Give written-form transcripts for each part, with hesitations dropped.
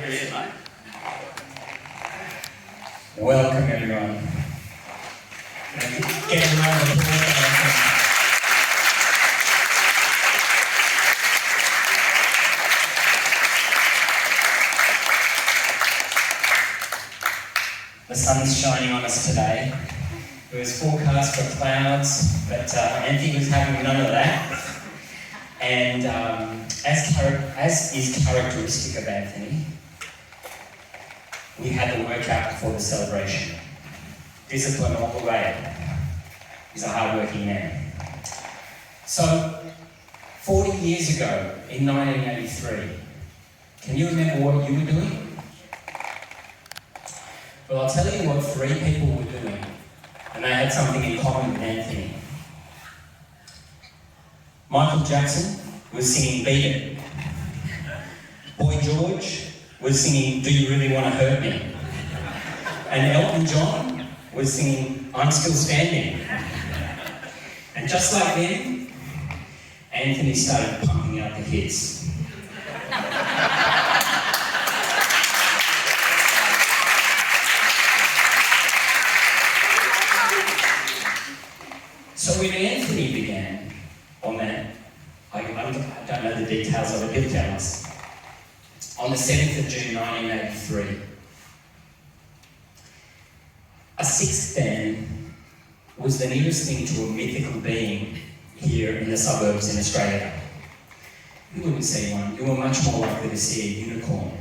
Here he is, mate. Welcome, everyone. Get a round of applause. The sun's shining on us today. It was forecast for clouds, but Anthony was having none of that. And as is characteristic of Anthony, we had to work out before the celebration. Discipline all the way. He's a hard-working man. So, 40 years ago, in 1983, can you remember what you were doing? Well, I'll tell you what 3 people were doing, and they had something in common with Anthony. Michael Jackson was singing Beat It. Boy George was singing Do You Really Want to Hurt Me? And Elton John was singing I'm Still Standing. And just like then, Anthony started pumping out the hits. So when Anthony began on that, I don't know the details of it, he'll tell us. On the 7th of June 1983, a 6th Dan was the nearest thing to a mythical being here in the suburbs in Australia. You wouldn't see one, you were much more likely to see a unicorn.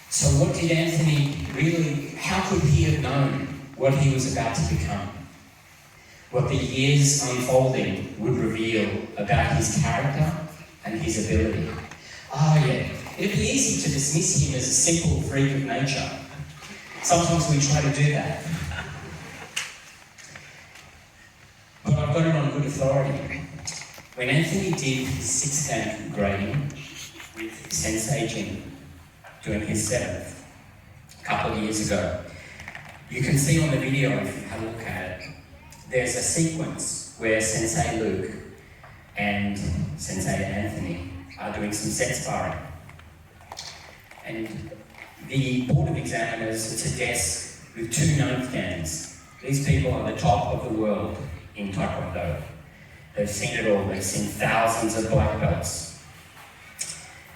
So what did Anthony really, how could he have known what he was about to become? What the years unfolding would reveal about his character and his ability. Oh yeah, it'd be easy to dismiss him as a simple freak of nature. Sometimes we try to do that. But I've got it on good authority. When Anthony did his 6th Dan grading with Sensei Jin during his 7th, a couple of years ago, you can see on the video, if you have a look at it, there's a sequence where Sensei Luke and Sensei Anthony are doing some set sparring. And the Board of Examiners, it's a desk with 2 9th Dans. These people are the top of the world in Taekwondo. They've seen it all, they've seen thousands of black belts.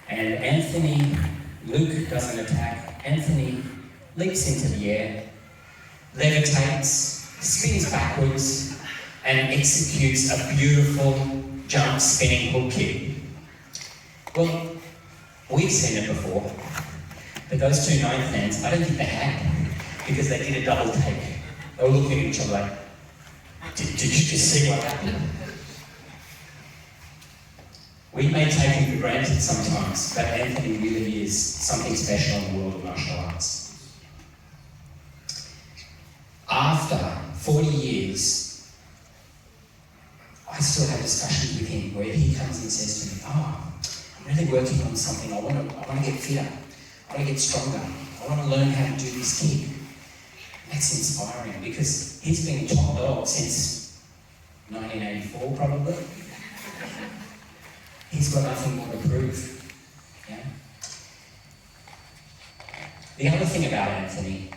And Luke doesn't attack. Anthony leaps into the air, levitates, spins backwards, and executes a beautiful jump spinning hook kick. Well, we've seen it before, but those 2 9th Dans, I don't think they had, because they did a double take. They were looking at each other like, did you just see what happened? We may take him for granted sometimes, but Anthony really is something special in the world of martial arts. After 40 years, I still have discussions with him where he comes and says to me, I'm really working on something, I want to get fitter, I want to get stronger, I want to learn how to do this kick. That's inspiring because he's been top dog since 1984 probably. He's got nothing more to prove. Yeah? The other thing about Anthony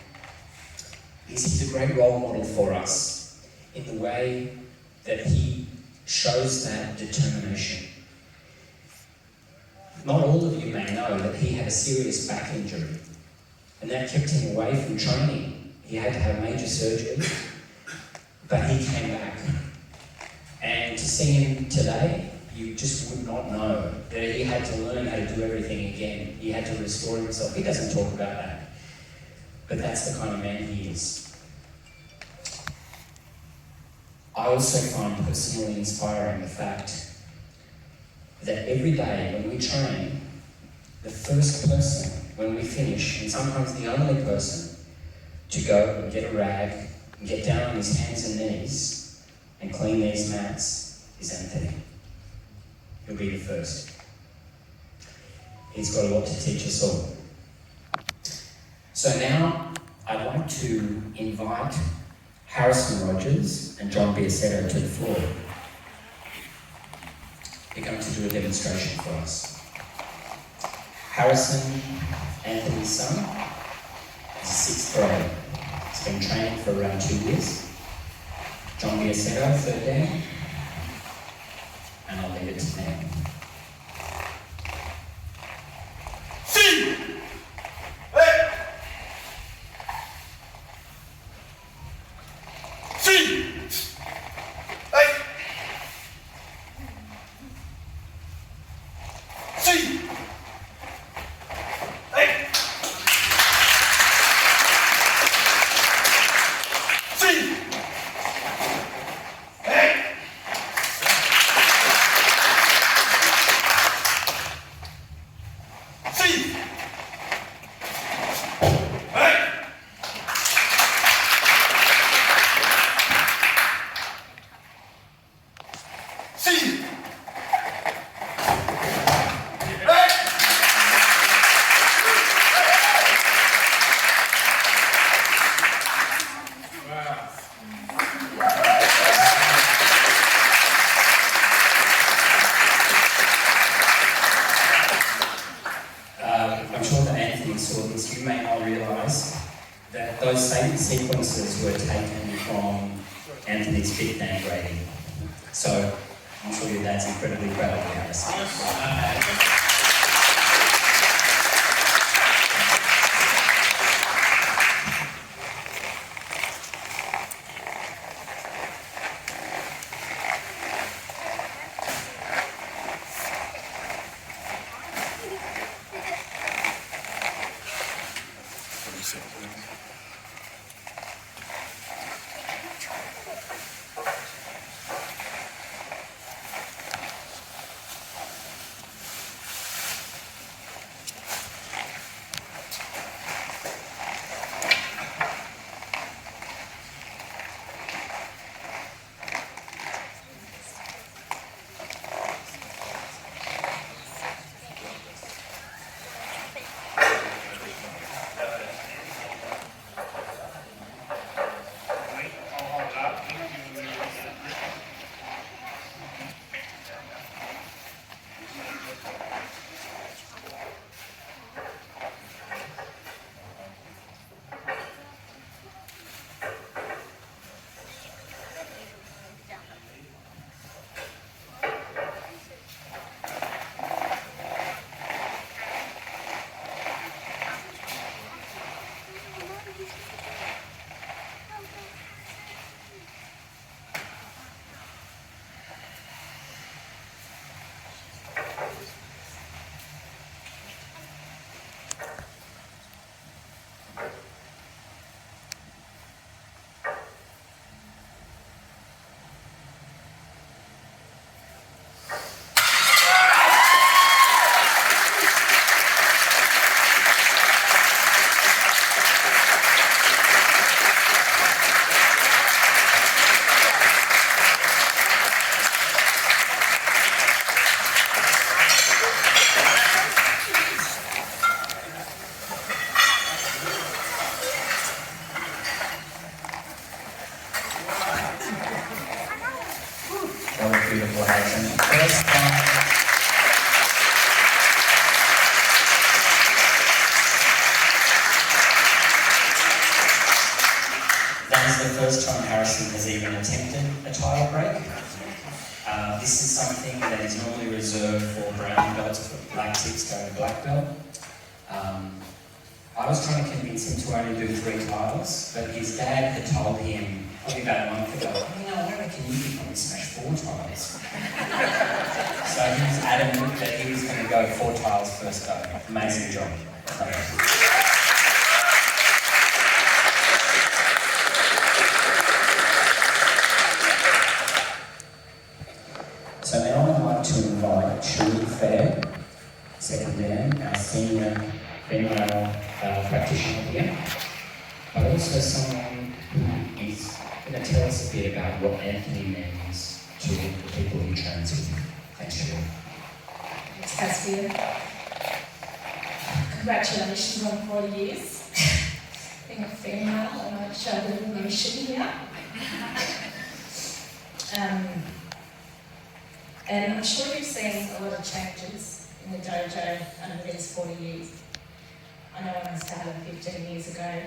is he's a great role model for us in the way that he shows that determination. Not all of you may know that he had a serious back injury, and that kept him away from training. He had to have major surgery, but he came back. And to see him today, you just would not know that he had to learn how to do everything again. He had to restore himself. He doesn't talk about that, but that's the kind of man he is. I also find personally inspiring the fact that every day when we train, the first person when we finish, and sometimes the only person to go and get a rag and get down on his hands and knees and clean these mats is Anthony. He'll be the first. He's got a lot to teach us all. So now I'd like to invite Harrison Rogers and John Biasetto to the floor. They're going to do a demonstration for us. Harrison, Anthony's son, is 6th grade. He's been training for around 2 years. John Biasetto, 3rd Dan, and I'll leave it to them. See! Hey! See! Hey! See! Hey! See! Hey! See! Hey! See! Hey! I'm sure that Anthony saw this. You may not realise that those same sequences were taken from Anthony's 5th Dan grading. So I'm sure your dad's incredibly proud of you, Harrison. That was beautiful, Harrison. That is the first time Harrison has even attempted a title break. This is something that is normally reserved for brown belts, for black tips going to black belt. I was trying to convince him to only do 3 titles, but his dad had told him probably about a month ago, I reckon you could probably smash 4 titles. So he was adamant that he was going to go 4 titles first go. Amazing job. So now I'd like to invite Shirley Fair, 2nd Dan, our senior female practitioner here, but also someone who is going to tell us a bit about what Anthony means to the people he trains with. Thanks, Shirley. Thanks, Caspian. Congratulations on 4 years. Being a female, I might show a little emotion here. And I'm sure you've seen a lot of changes in the dojo over these 40 years. I know when I started 15 years ago,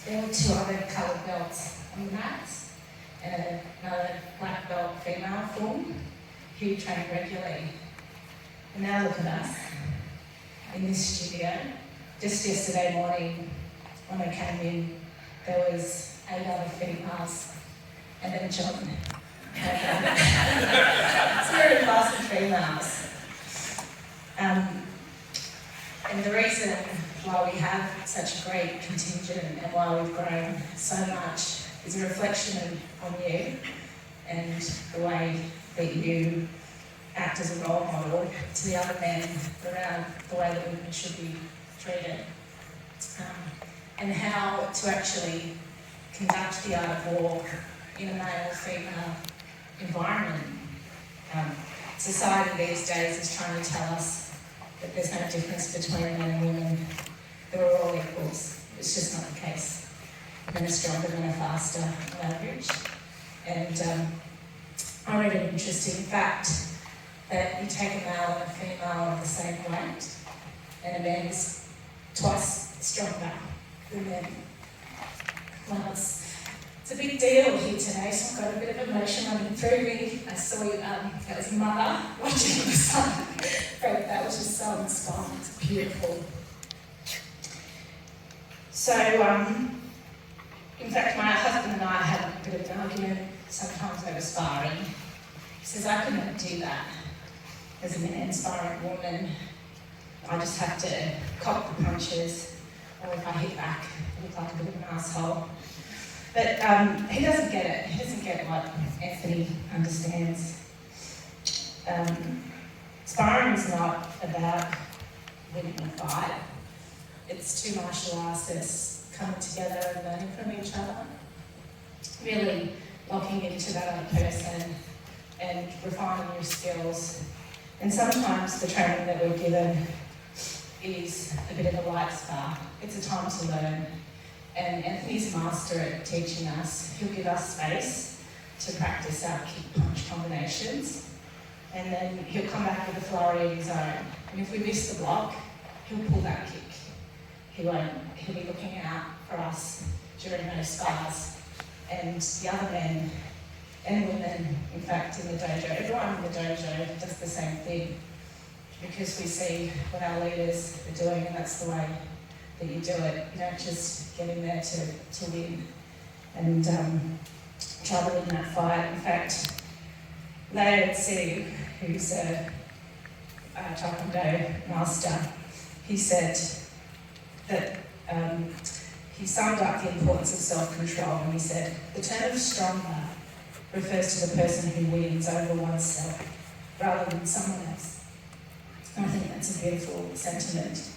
there were 2 other coloured belts on the mats and another black belt female form who trained regularly. And now look at us in this studio. Just yesterday morning when I came in, there was 8 other females and then John. It's very class of females. And the reason why we have such a great contingent and why we've grown so much is a reflection on you and the way that you act as a role model to the other men around the way that women should be treated. And how to actually conduct the art of war in a male-female environment. Society these days is trying to tell us that there's no difference between men and women, that we're all equals. It's just not the case. Men are stronger, men are faster on average. And I read an interesting fact that you take a male and a female of the same weight, and a man is twice stronger than them. Well, it's a big deal here today, so I've got a bit of emotion running through me. I saw that was Mother watching the sun. That was just so inspiring. It's beautiful. So, in fact, my husband and I had a bit of an argument sometimes over sparring. He says, I could never do that as a man sparring a woman. I just have to cop the punches, or if I hit back, I look like a bit of an asshole. But he doesn't get it. He doesn't get what Anthony understands. Sparring is not about winning a fight. It's 2 martial artists coming together and learning from each other. Really locking into that other person and refining your skills. And sometimes the training that we're given is a bit of a light spark. It's a time to learn. And Anthony's a master at teaching us. He'll give us space to practice our kick-punch combinations, and then he'll come back with a flurry of his own. And if we miss the block, he'll pull that kick. He'll be looking out for us during those spars. And the other men and women, in fact, in the dojo, everyone in the dojo does the same thing, because we see what our leaders are doing, and that's the way that you do it. You don't just get in there to win and try to win that fight. In fact, Laird Sieg, who's a Taekwondo master, he said that he summed up the importance of self-control, and he said, the term stronger refers to the person who wins over oneself rather than someone else. And I think that's a beautiful sentiment.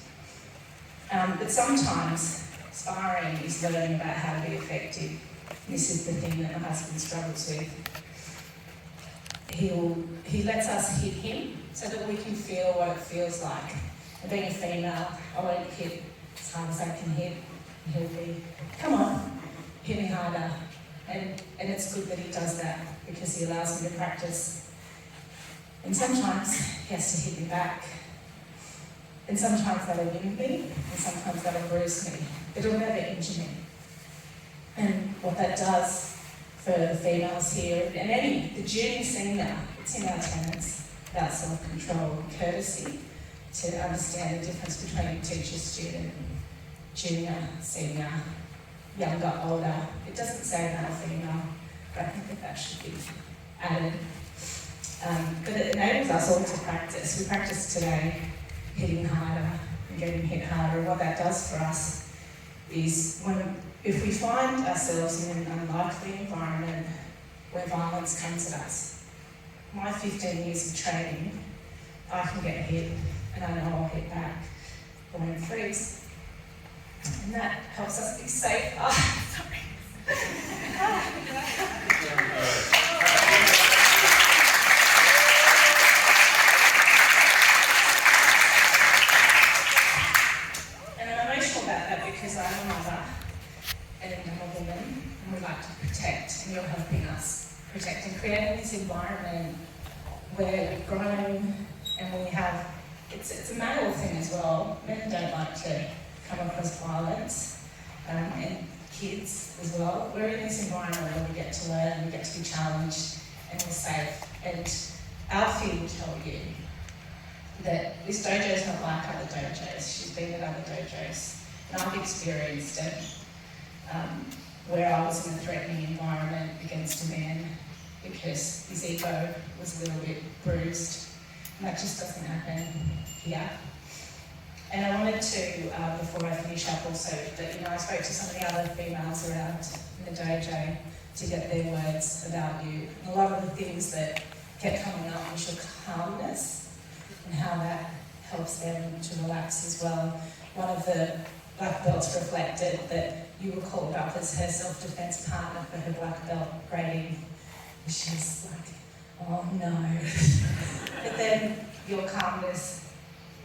But sometimes sparring is learning about how to be effective. This is the thing that my husband struggles with. He lets us hit him so that we can feel what it feels like. And being a female, I won't hit as hard as I can hit. And he'll be, come on, hit me harder. And it's good that he does that, because he allows me to practice. And sometimes he has to hit me back. And sometimes that'll win me, and sometimes that'll bruise me. But it'll never injure me. And what that does for the females here, and the junior senior, it's in our tenets about self-control and courtesy, to understand the difference between teacher-student, junior, senior, younger, older. It doesn't say male, female, but I think that should be added. But it enables us all to practice. We practice today hitting harder and getting hit harder. What that does for us is if we find ourselves in an unlikely environment where violence comes at us, my 15 years of training, I can get hit and I know I'll hit back. I won't freeze. And that helps us be safer. Sorry. And I'm emotional about that because I'm a mother and I'm a woman, and we like to protect, and you're helping us protect and creating this environment where we've grown and we have it's a male thing as well. Men don't like to come across violence, and kids as well. We're in this environment where we get to learn, we get to be challenged, and we're safe. And Alfie will tell you that this dojo is not like other dojos. She's been at other dojos, and I've experienced it where I was in a threatening environment against a man because his ego was a little bit bruised, and that just doesn't happen here. And I wanted to, before I finish up also, that I spoke to some of the other females around in the dojo to get their words about you. And a lot of the things that kept coming up was your calmness and how that helps them to relax as well. One of the black belts reflected that you were called up as her self-defense partner for her black belt grading. And she's like, oh no. But then your calmness,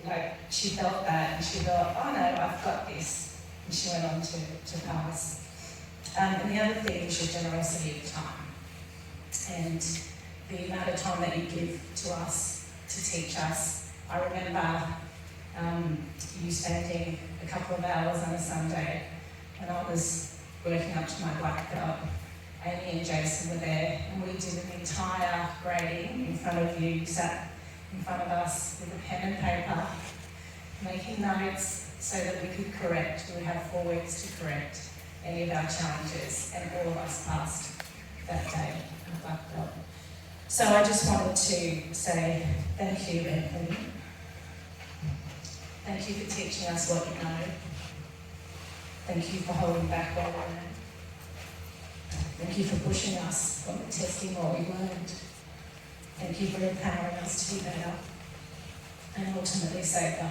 like she felt that and she thought, oh no, I've got this. And she went on to pass. And the other thing is your generosity of time. And the amount of time that you give to us to teach us. I remember you spending a couple of hours on a Sunday when I was working up to my black belt. Amy and Jason were there, and we did an entire grading in front of you. You sat in front of us with a pen and paper, making notes so that we could correct. We would have 4 weeks to correct any of our challenges, and all of us passed that day in black belt. So I just wanted to say thank you, Anthony. Thank you for teaching us what you know. Thank you for holding back what we learned. Thank you for pushing us on testing what we learned. Thank you for empowering us to be better and ultimately safer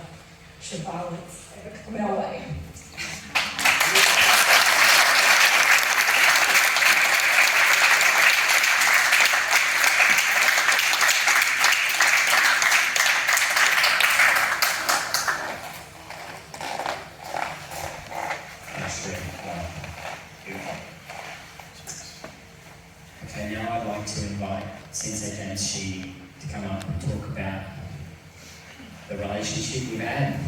should violence ever come our way. Okay, now I'd like to invite Sensei James Shi to come up and talk about the relationship we've had.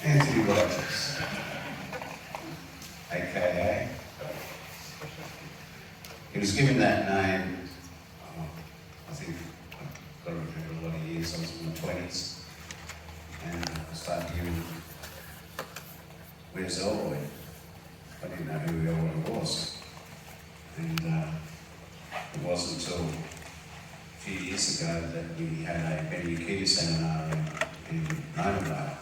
Anthony Rogers, aka. He was given that name, I think, I've got to remember a lot of years, I was in my 20s, and I started hearing, where's Elroy? I didn't know who Elroy was. And it wasn't until a few years ago that we had a Ben Ukita seminar in Nomadale.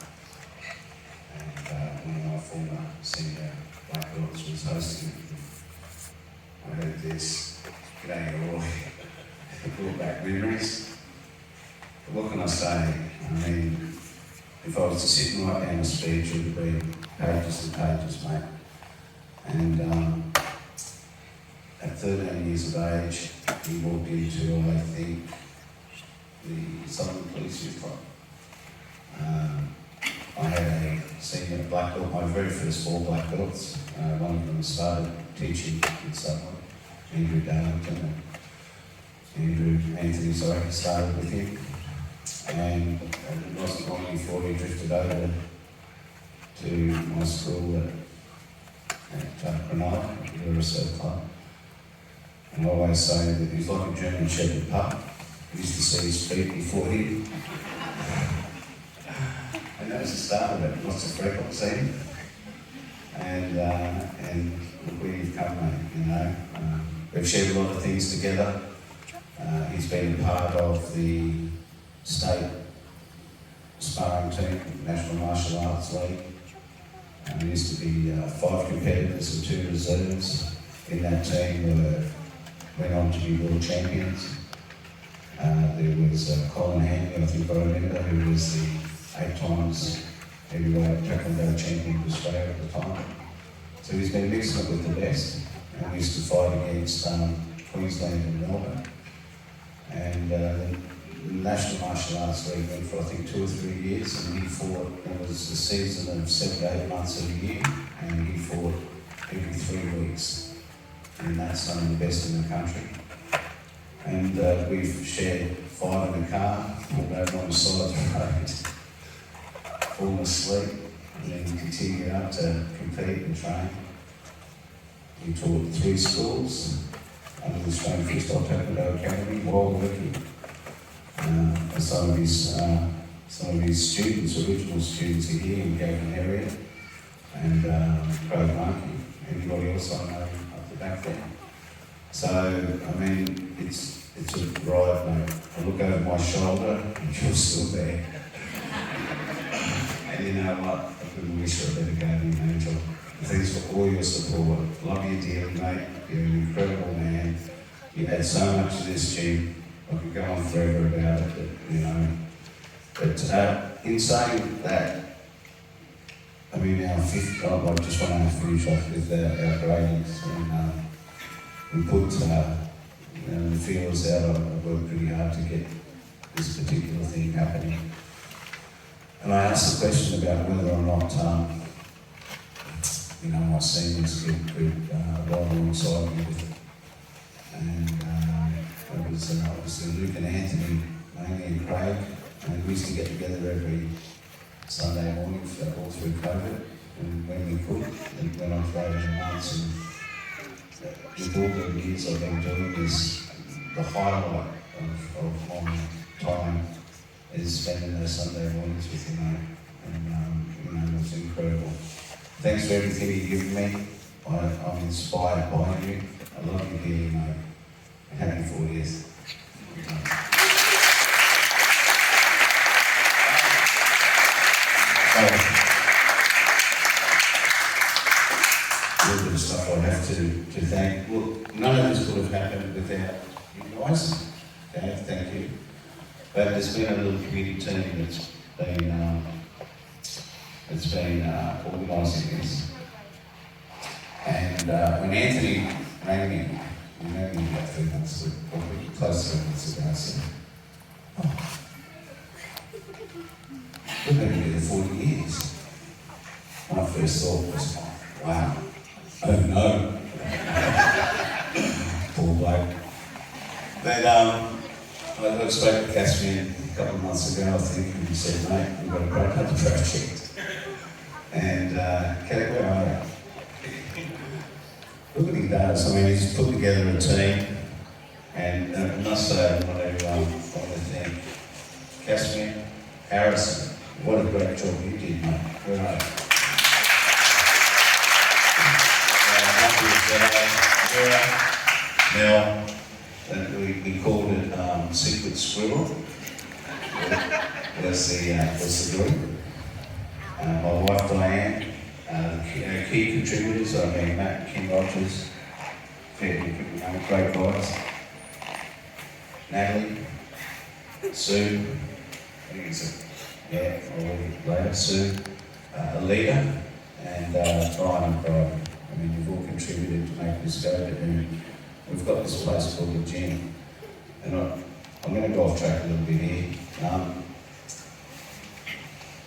One of my former senior black belts was hosting it. I heard this, g'day Roy, brought back memories. But what can I say? I mean, if I was to sit and write down a speech, it would be pages and pages, mate. And at 13 years of age, he walked into, I think, the Southern Police Youth Club. I had a senior black belt, my very first 4 black belts. One of them started teaching in Southern, Andrew Darlington and Anthony Zorek started with him. And it wasn't long before he drifted over to my school at Granada, the Reserve Club. And I always say that he's like a German Shepherd pup. I used to see his feet before him. And that was the start of it. Lots of freckles seen. And look where you've come, mate, We've shared a lot of things together. He's been a part of the state sparring team, National Martial Arts League. There used to be 5 competitors and 2 reserves in that team went on to be world champions. There was Colin Hanley, I think I remember, who was the 8 times heavyweight taekwondo champion of Australia at the time. So he's been mixing it with the best, and we used to fight against Queensland and Melbourne. And the National Martial Arts League went for I think 2 or 3 years, and he fought, it was a season of 7 to 8 months of the year, and he fought every 3 weeks. And that's some of the best in the country. And we've shared 5 in the car, pulled over on the side of the road, fallen asleep, and then continued up to compete and train. We taught 3 schools under the Australian Freestyle Taekwondo Academy while working. Some of his students, original students are here in Gagnon area, and Craig Markey, everybody else I know up the back there. So, I mean, it's a ride, mate. I look over my shoulder and you're still there. And you know what? I couldn't wish for a better guardian angel. Thanks for all your support. Love you dearly, mate. You're an incredible man. You add so much to this gym. I could go on forever about it, but, you know. But in saying that, I mean, our fifth, I just want to finish off with our gradings. And, we put the feelers out. I worked pretty hard to get this particular thing happening. And I asked the question about whether or not, my seniors could ride alongside me with it. And it was obviously Luke and Anthony, mainly, and Craig. And we used to get together every Sunday morning all through COVID, and when we could, and went on for 18 months. And with all the years I've been doing this, the highlight of my time is spending those Sunday mornings with you, mate. And it was incredible. Thanks for everything you've given me. I'm inspired by you. I love you dearly, mate. Happy 40th. A little bit of stuff I have to thank. Well, none of this would have happened without you guys. Okay, thank you. But there's been a little committee team that's been organising this. And when Anthony rang me about 3 months ago, probably close to 3 months ago, I said, we're going to be there 40 years. My first thought was, wow, oh no. Poor bloke. But I spoke to Caspian a couple of months ago, I think, and he said, mate, we've got a great other project. And Kate, where are you? Look what he does. I mean, he's put together a team, and I must say, I want to thank Caspian, Harrison. What a great job you did, mate. Where are you? Now, we called it Secret Squirrel. That's the group. My wife Diane, key contributors, Matt and Kim Rogers, great guys. Natalie, Sue, I think it's later, Sue, Alita, and Brian and Brian. I mean, you've all contributed to make this go, but we've got this place called the gym. And I'm going to go off track a little bit here.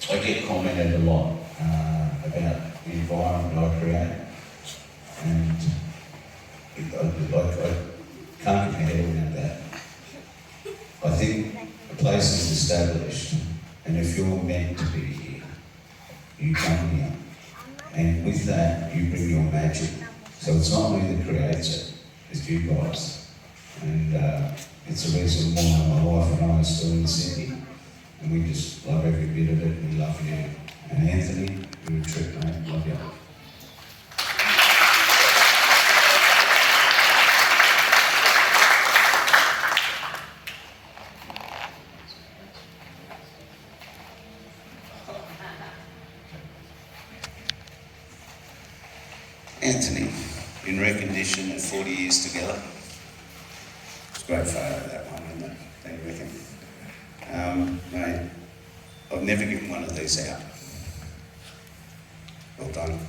I get commented a lot about the environment I create, and I can't get my head around that. I think a place is established, and if you're meant to be here, you come here. And with that, you bring your magic. So it's not me that creates it, it's you guys. And it's the reason why my wife and I are still in Sydney. And we just love every bit of it. We love you. And Anthony, you're a trip, mate. Love you. Anthony, in recognition of 40 years together. It's a great photo, that one, isn't it? Thank you, reckon. Mate, I've never given one of these out. Well done.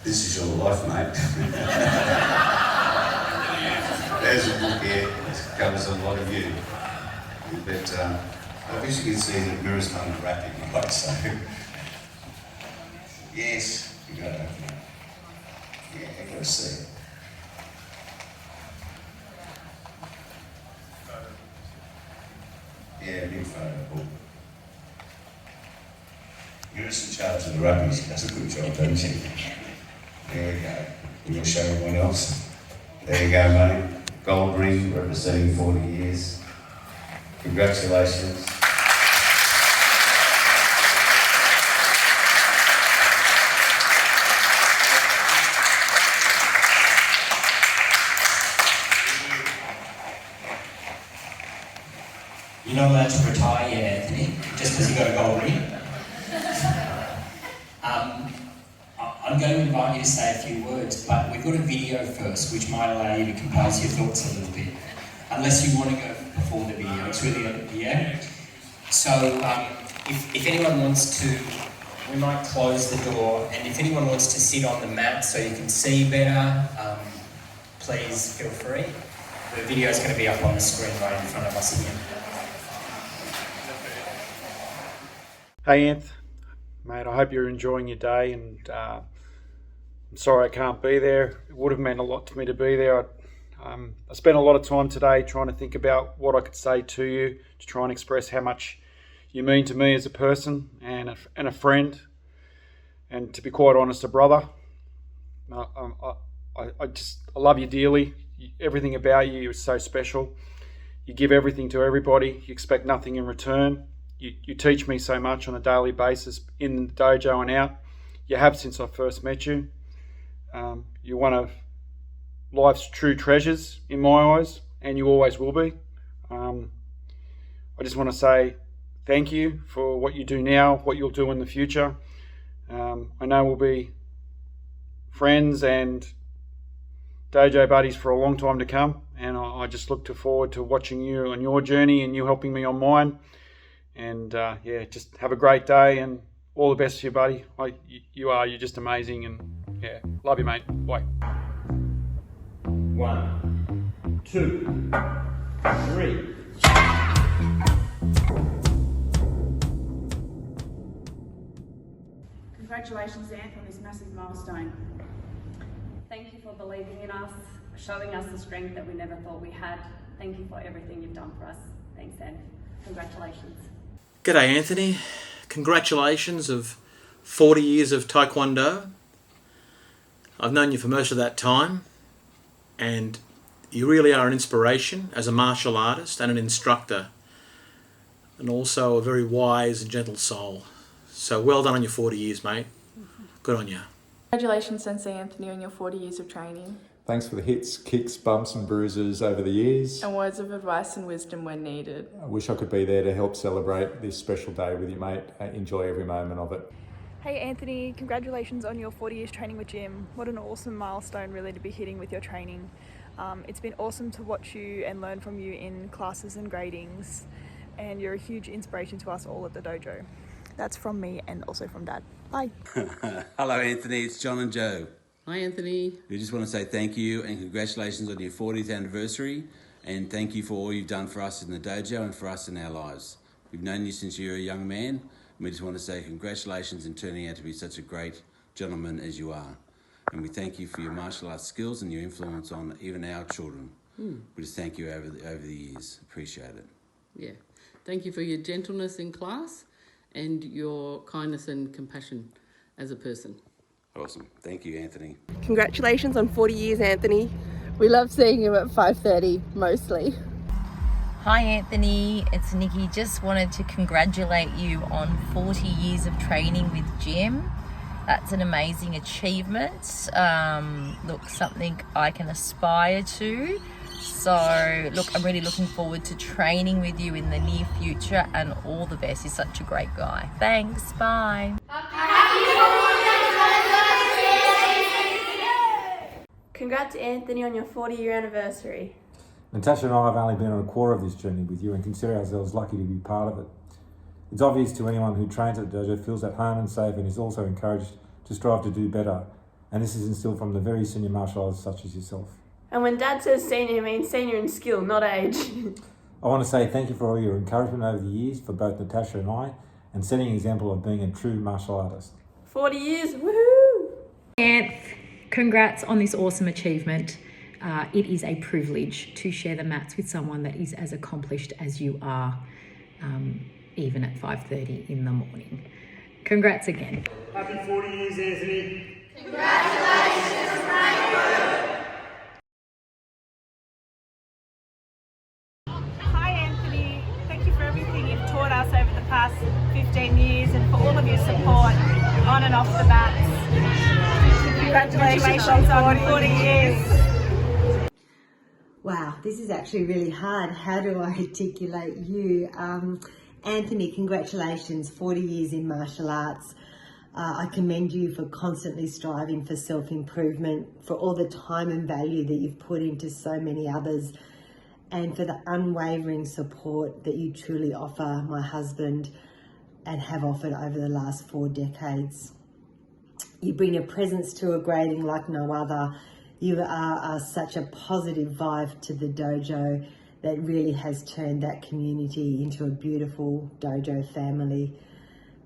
This is your life, mate. There's a book here that covers a lot of you. But obviously you can see that Mira's done the wrapping, right? So, yes, you got to open it. Yeah, you got to see it. Yeah, big photo book. Mira's in charge of the wrapping. She does a good job, doesn't she? There we go. I'm going to show everyone else. There you go, mate. Gold ring representing 40 years. Congratulations. You're not allowed to retire yet, Anthony, just because you got a gold ring. I'm going to invite you to say a few words, but we've got a video first, which might allow you to compose your thoughts a little bit. Unless you want to go before the video, it's really a video. So if anyone wants to, we might close the door, and if anyone wants to sit on the mat so you can see better, please feel free. The video is going to be up on the screen right in front of us again. Hey Anth, mate, I hope you're enjoying your day, and I'm sorry I can't be there. It would have meant a lot to me to be there. I spent a lot of time today trying to think about what I could say to you, to try and express how much you mean to me as a person and a friend, and to be quite honest, a brother. I love you dearly. Everything about you is so special. You give everything to everybody. You expect nothing in return. You teach me so much on a daily basis in the dojo and out. You have since I first met you. You're one of life's true treasures in my eyes, and you always will be. I just want to say thank you for what you do now, what you'll do in the future. I know we'll be friends and dojo buddies for a long time to come, and I just look forward to watching you on your journey and you helping me on mine. And yeah, just have a great day and all the best to you, buddy. You're just amazing, and yeah, love you, mate. Bye. 1, 2, 3. Congratulations, Anth, on this massive milestone. Thank you for believing in us, showing us the strength that we never thought we had. Thank you for everything you've done for us. Thanks, Anth. Congratulations. G'day Anthony, congratulations of 40 years of Taekwondo. I've known you for most of that time, and you really are an inspiration as a martial artist and an instructor, and also a very wise and gentle soul. So well done on your 40 years, mate. Good on you. Congratulations, Sensei Anthony, on your 40 years of training. Thanks for the hits, kicks, bumps and bruises over the years. And words of advice and wisdom when needed. I wish I could be there to help celebrate this special day with you, mate. Enjoy every moment of it. Hey Anthony, congratulations on your 40 years training with Jim. What an awesome milestone really to be hitting with your training. It's been awesome to watch you and learn from you in classes and gradings, and you're a huge inspiration to us all at the dojo. That's from me and also from Dad. Bye. Hello Anthony, it's John and Joe. Hi Anthony. We just want to say thank you and congratulations on your 40th anniversary, and thank you for all you've done for us in the dojo and for us in our lives. We've known you since you were a young man, and we just want to say congratulations in turning out to be such a great gentleman as you are. And we thank you for your martial arts skills and your influence on even our children. We just thank you over the years. Appreciate it. Yeah. Thank you for your gentleness in class and your kindness and compassion as a person. Awesome. Thank you, Anthony. Congratulations on 40 years, Anthony. We love seeing you at 5:30 mostly. Hi Anthony, it's Nikki. Just wanted to congratulate you on 40 years of training with Jim. That's an amazing achievement. Look, something I can aspire to. So, look, I'm really looking forward to training with you in the near future, and all the best. You're such a great guy. Thanks, bye. Congrats, Anthony, on your 40-year anniversary. Natasha and I have only been on a quarter of this journey with you and consider ourselves lucky to be part of it. It's obvious to anyone who trains at the dojo feels at home and safe and is also encouraged to strive to do better. And this is instilled from the very senior martial artists such as yourself. And when Dad says senior, he means senior in skill, not age. I want to say thank you for all your encouragement over the years for both Natasha and I, and setting an example of being a true martial artist. 40 years, woohoo! Anth, congrats on this awesome achievement. It is a privilege to share the mats with someone that is as accomplished as you are, even at 5:30 in the morning. Congrats again. Happy 40 years, Anthony. Congratulations, mate. Hi Anthony, thank you for everything you've taught us over the past 15 years and for all of your support on and off the mats. Congratulations on 40 years. Wow, this is actually really hard. How do I articulate you? Anthony, congratulations, 40 years in martial arts. I commend you for constantly striving for self-improvement, for all the time and value that you've put into so many others, and for the unwavering support that you truly offer my husband and have offered over the last 4 decades. You bring a presence to a grading like no other. You are such a positive vibe to the dojo that really has turned that community into a beautiful dojo family.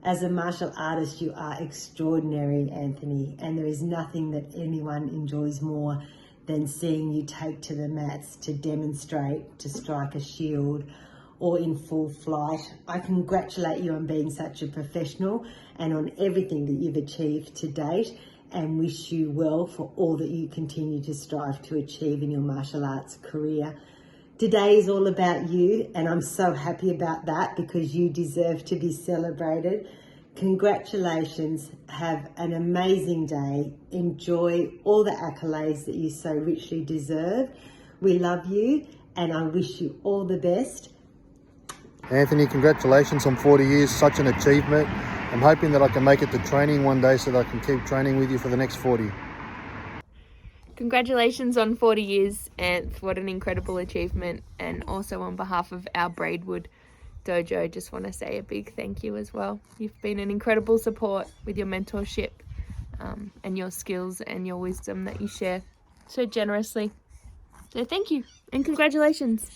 As a martial artist, you are extraordinary, Anthony, and there is nothing that anyone enjoys more than seeing you take to the mats to demonstrate, to strike a shield, or in full flight. I congratulate you on being such a professional and on everything that you've achieved to date, and wish you well for all that you continue to strive to achieve in your martial arts career. Today is all about you, and I'm so happy about that because you deserve to be celebrated. Congratulations, have an amazing day. Enjoy all the accolades that you so richly deserve. We love you, and I wish you all the best. Anthony, congratulations on 40 years, such an achievement. I'm hoping that I can make it to training one day so that I can keep training with you for the next 40. Congratulations on 40 years, Anth. What an incredible achievement. And also on behalf of our Braidwood Dojo, just want to say a big thank you as well. You've been an incredible support with your mentorship and your skills and your wisdom that you share so generously. So thank you and congratulations.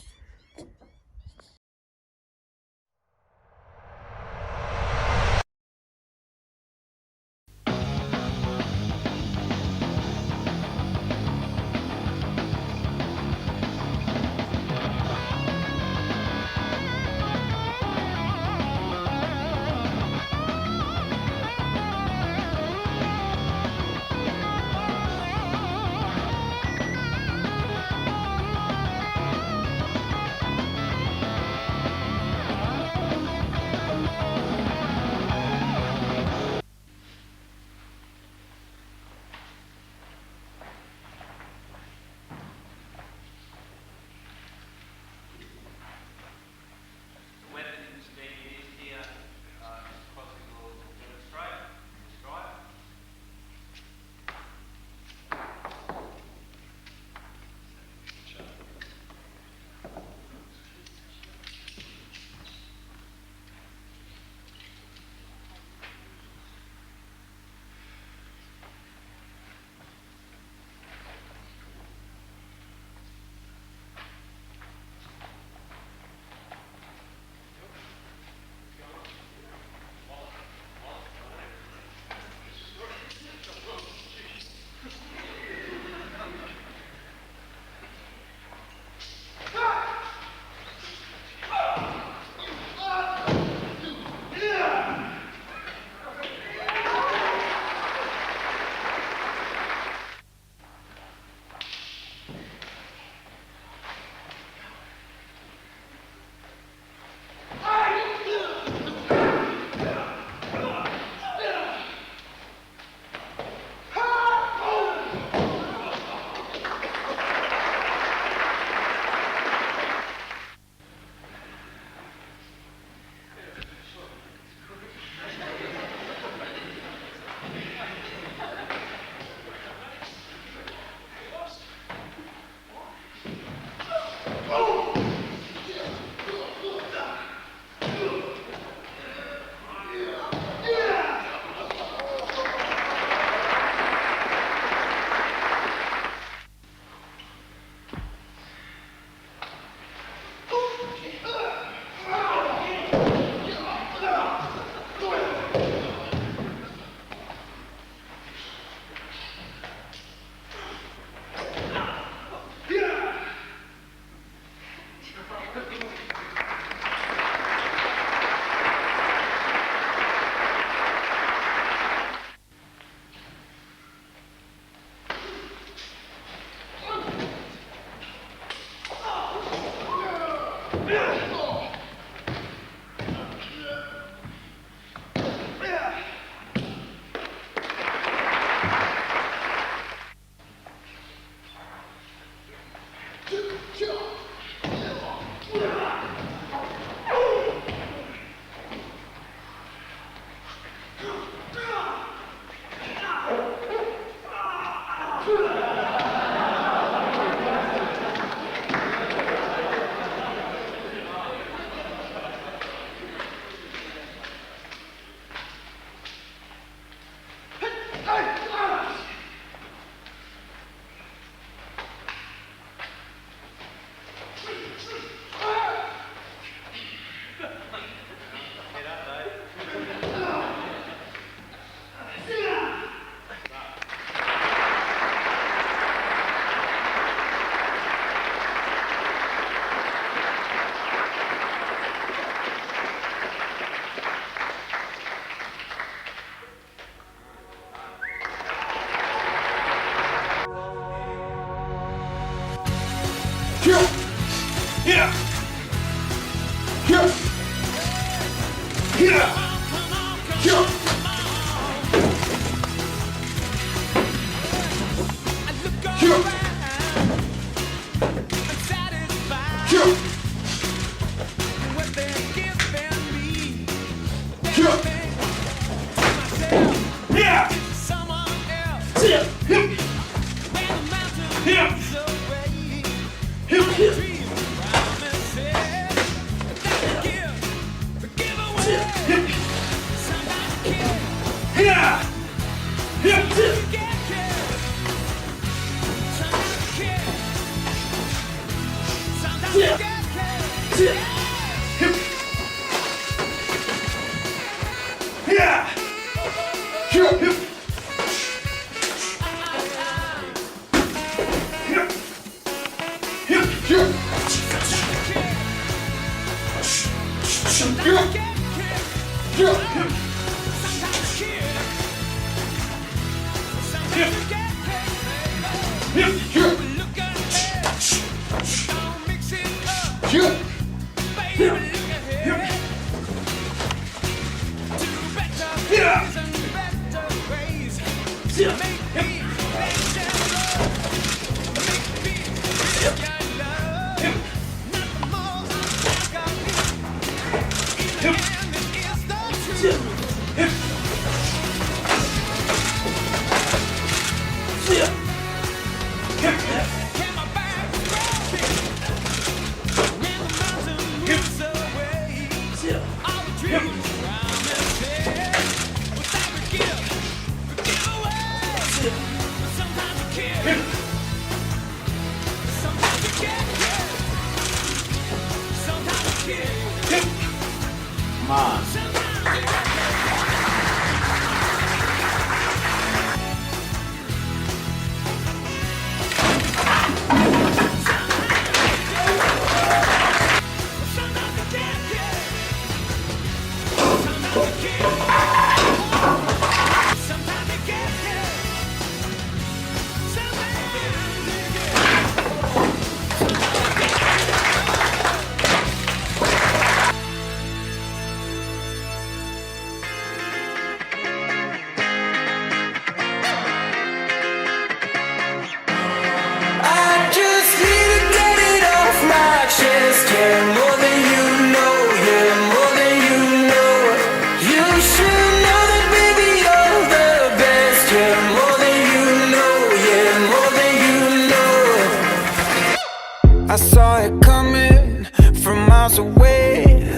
I saw it coming from miles away.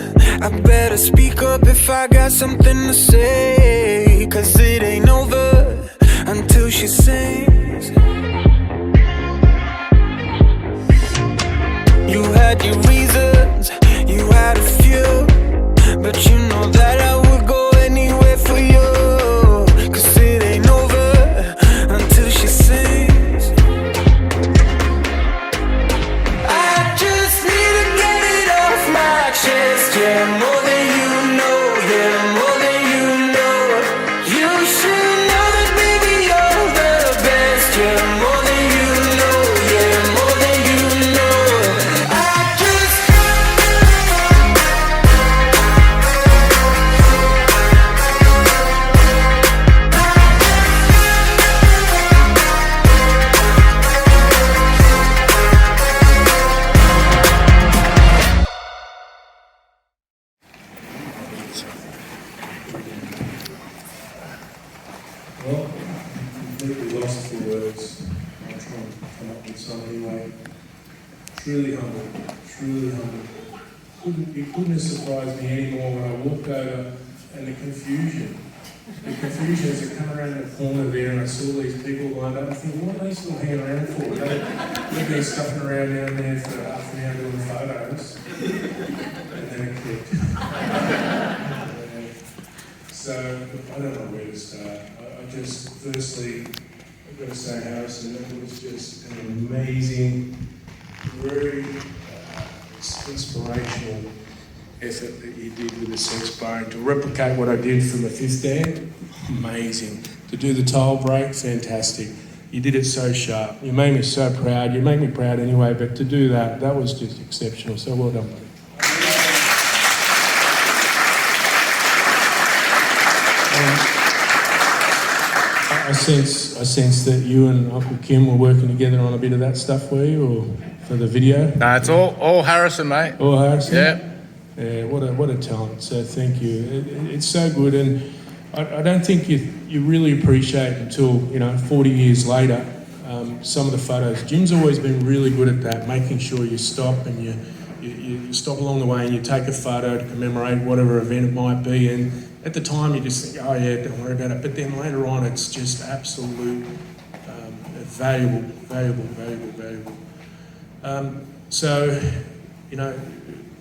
I better speak up if I got something to say, 'cause it ain't over until she sings. You had your reasons, you had a few, but you know that I would go anywhere for you, 'cause it ain't over until she sings. I just need to get it off my chest, yeah, more than you know, yeah, more than you know. You should know that, baby, you're the best, yeah, more than you know, yeah, more than you know. I just Well, I'm completely lost for words. I'll try and come up with some anyway. Truly humble, truly humble. It couldn't have surprised me anymore when I walked over and the confusion as I come around the corner there and I saw these people lined up, I think, what are they still hanging around for? They've been stuffing around down there for half an hour doing photos. And then it clicked. So, I don't know where to start. I just, firstly, I've got to say, Harrison, that was just an amazing, very inspirational effort that you did with the sex sparring. To replicate what I did from the fifth dan, amazing. To do the tile break, fantastic. You did it so sharp. You made me so proud. You make me proud anyway, but to do that, that was just exceptional. So well done, buddy. I sense that you and Uncle Kim were working together on a bit of that stuff, were you, or for the video? No, it's all Harrison, mate. All Harrison? Yeah. Yeah, what a talent. So thank you. It's so good, and I don't think you really appreciate until 40 years later some of the photos. Jim's always been really good at that, making sure you stop and you stop along the way and you take a photo to commemorate whatever event it might be. And at the time you just think, oh yeah, don't worry about it. But then later on, it's just absolute valuable. So,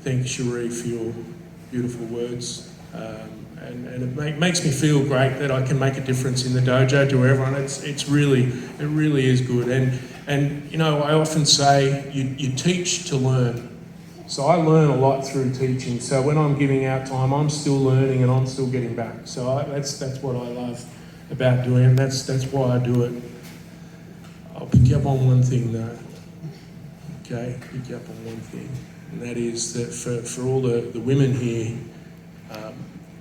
thank Cherie for your beautiful words. And it makes me feel great that I can make a difference in the dojo to everyone. It really is good. And I often say you teach to learn. So I learn a lot through teaching. So when I'm giving out time, I'm still learning and I'm still getting back. So that's what I love about doing it. That's why I do it. I'll pick you up on one thing though. Okay, pick you up on one thing. And that is that for all the women here,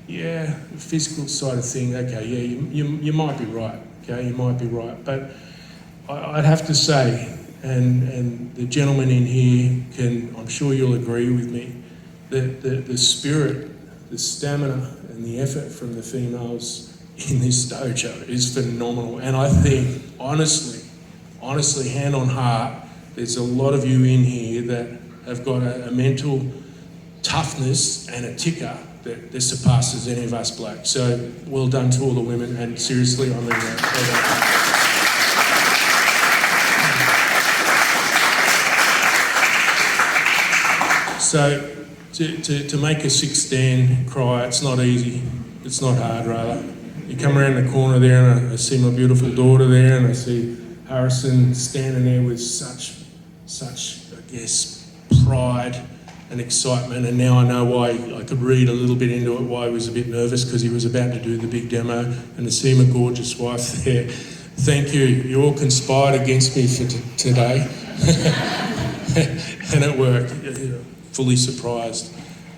the physical side of thing, okay, you might be right, okay, you might be right. But I'd have to say, and the gentlemen in here I'm sure you'll agree with me, that the spirit, the stamina and the effort from the females in this dojo is phenomenal. And I think, honestly, hand on heart, there's a lot of you in here that have got a mental toughness and a ticker that surpasses any of us blokes. So well done to all the women, and seriously, I mean that. So to make a 6-stand cry, it's not easy. It's not hard, rather. You come around the corner there and I see my beautiful daughter there, and I see Harrison standing there with such, I guess, pride and excitement, and now I know why. I could read a little bit into it, why he was a bit nervous, because he was about to do the big demo, and to see my gorgeous wife there. Thank you. You all conspired against me for today, and it worked. Fully surprised.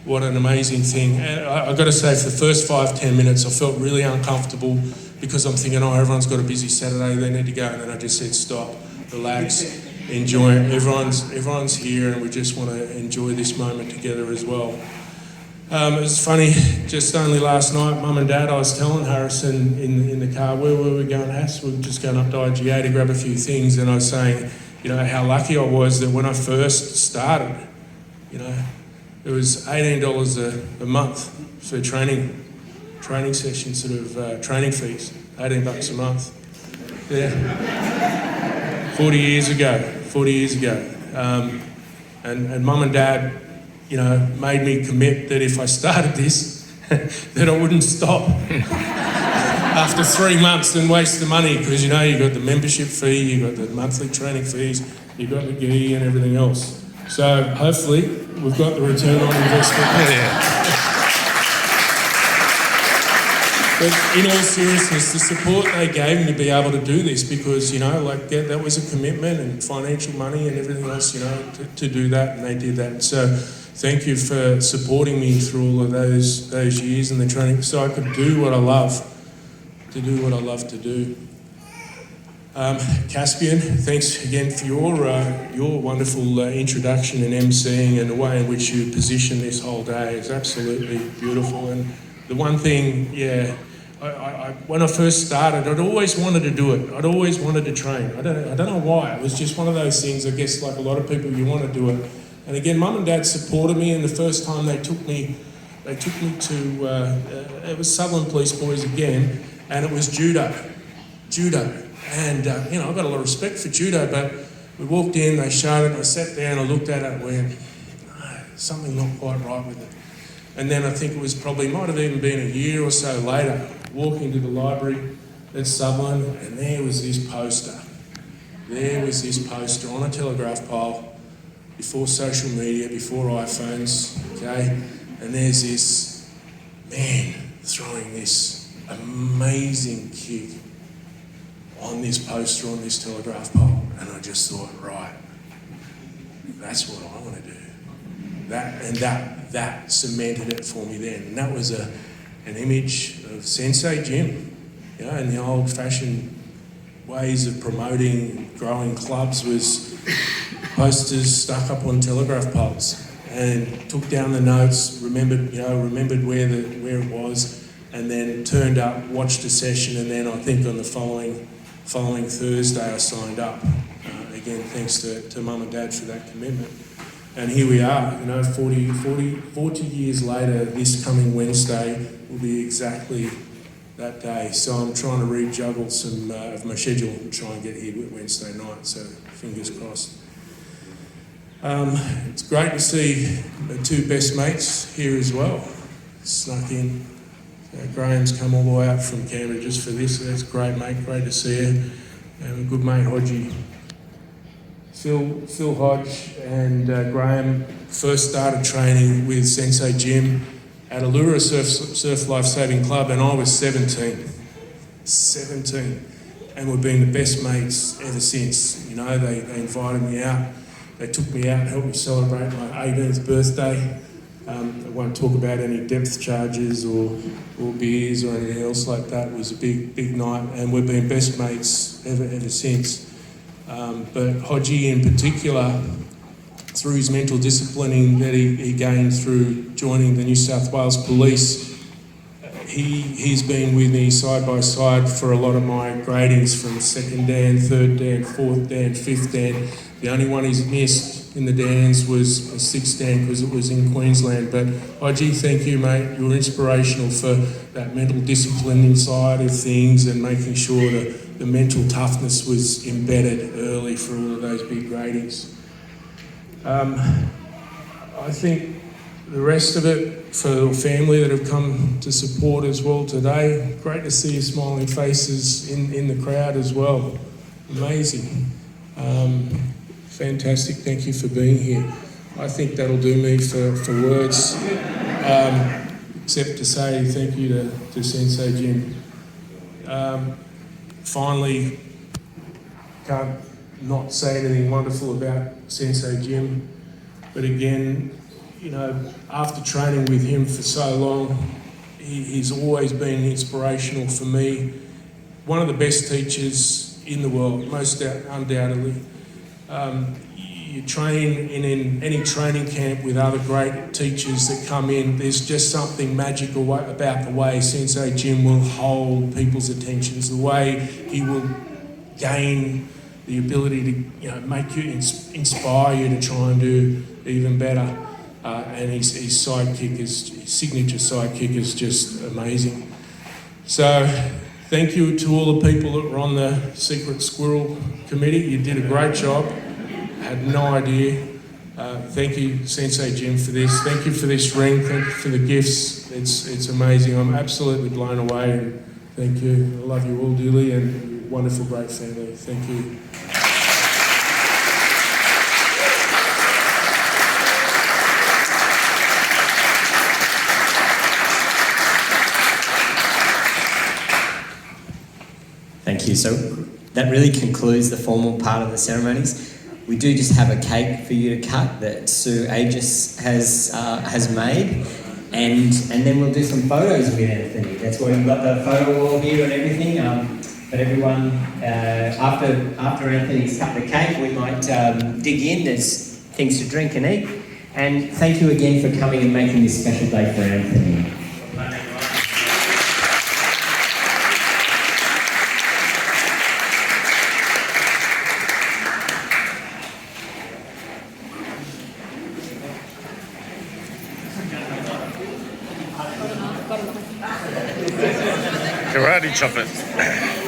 What an amazing thing. And I've got to say, for the first 5-10 minutes, I felt really uncomfortable because I'm thinking, everyone's got a busy Saturday, they need to go, and then I just said, stop, relax, enjoy it. Everyone's here, and we just want to enjoy this moment together as well. It was funny, just only last night, Mum and Dad, I was telling Harrison in the car, where were we going, Hass? We were just going up to IGA to grab a few things, and I was saying, how lucky I was that when I first started, it was $18 a month for training sessions, training fees, $18 a month. Yeah. 40 years ago. And Mum and Dad, made me commit that if I started this, that I wouldn't stop after 3 months and waste the money, because, you got the membership fee, you got the monthly training fees, you got the gi and everything else. So hopefully we've got the return on investment. But in all seriousness, the support they gave me to be able to do this, because, that was a commitment and financial money and everything else, to do that, and they did that. So thank you for supporting me through all of those years in the training, so I could do what I love, to do. Caspian, thanks again for your wonderful introduction and emceeing, and the way in which you position this whole day is absolutely beautiful. And the one thing, when I first started, I'd always wanted to do it. I'd always wanted to train. I don't know why. It was just one of those things, I guess, like a lot of people, you want to do it. And again, Mum and Dad supported me, and the first time they took me to, it was Sutherland Police Boys again, and it was judo. And, I've got a lot of respect for judo, but we walked in, they showed it, I sat there and I looked at it and went, something not quite right with it. And then I think it was might have even been a year or so later, walking to the library at Sutherland, and there was this poster. On a telegraph pole, before social media, before iPhones, okay? And there's this man throwing this amazing kick. on this poster, on this telegraph pole. And I just thought, right, that's what I want to do. That cemented it for me then. And that was an image of Sensei Jim, you know, and the old-fashioned ways of promoting growing clubs was posters stuck up on telegraph poles, and took down the notes, remembered where it was, and then turned up, watched a session, and then I think on the following Thursday I signed up. Again, thanks to Mum and Dad for that commitment. And here we are, you know, 40 years later, this coming Wednesday will be exactly that day. So I'm trying to rejuggle some of my schedule and try and get here Wednesday night, so fingers crossed. It's great to see the two best mates here as well. Snuck in. Graham's come all the way up from Canberra just for this, so that's great, mate. Great to see you. And a good mate, Hodgie. Phil Hodge and Graham first started training with Sensei Jim at Allura Surf Life Saving Club, and I was 17. And we've been the best mates ever since. You know, they invited me out. They took me out and helped me celebrate my 18th birthday. I won't talk about any depth charges or beers or anything else like that. It was a big night, and we've been best mates ever since. But Hodgie in particular, through his mental disciplining that he gained through joining the New South Wales Police, he's been with me side by side for a lot of my gradings from 2nd Dan, 3rd Dan, 4th Dan, 5th Dan. The only one he's missed in the Dans was 6th Dan because it was in Queensland. But Hodgie, thank you, mate. You were inspirational for that mental disciplining side of things and making sure that the mental toughness was embedded early for all of those big gradings. I think the rest of it, for the family that have come to support as well today, great to see your smiling faces in the crowd as well. Amazing. Fantastic, thank you for being here. I think that'll do me for words, except to say thank you to Sensei Jim. Finally, can't not say anything wonderful about Sensei Jim, but again, you know, after training with him for so long, he's always been inspirational for me. One of the best teachers in the world, most undoubtedly. You train in any training camp with other great teachers that come in, there's just something magical about the way Sensei Jim will hold people's attentions, the way he will gain the ability to, you know, make you, inspire you to try and do even better. And his sidekick, his signature sidekick is just amazing. So thank you to all the people that were on the Secret Squirrel Committee. You did a great job. I had no idea. Thank you, Sensei Jim, for this. Thank you for this ring. Thank you for the gifts. It's amazing. I'm absolutely blown away. And thank you. I love you all dearly, and wonderful, great family. Thank you. Thank you. So that really concludes the formal part of the ceremonies. We do just have a cake for you to cut that Sue Aegis has made, and then we'll do some photos with Anthony. That's why we've got the photo wall here and everything. But everyone, after Anthony's cut the cake, we might dig in. There's things to drink and eat. And thank you again for coming and making this special day for Anthony. Karate chop it.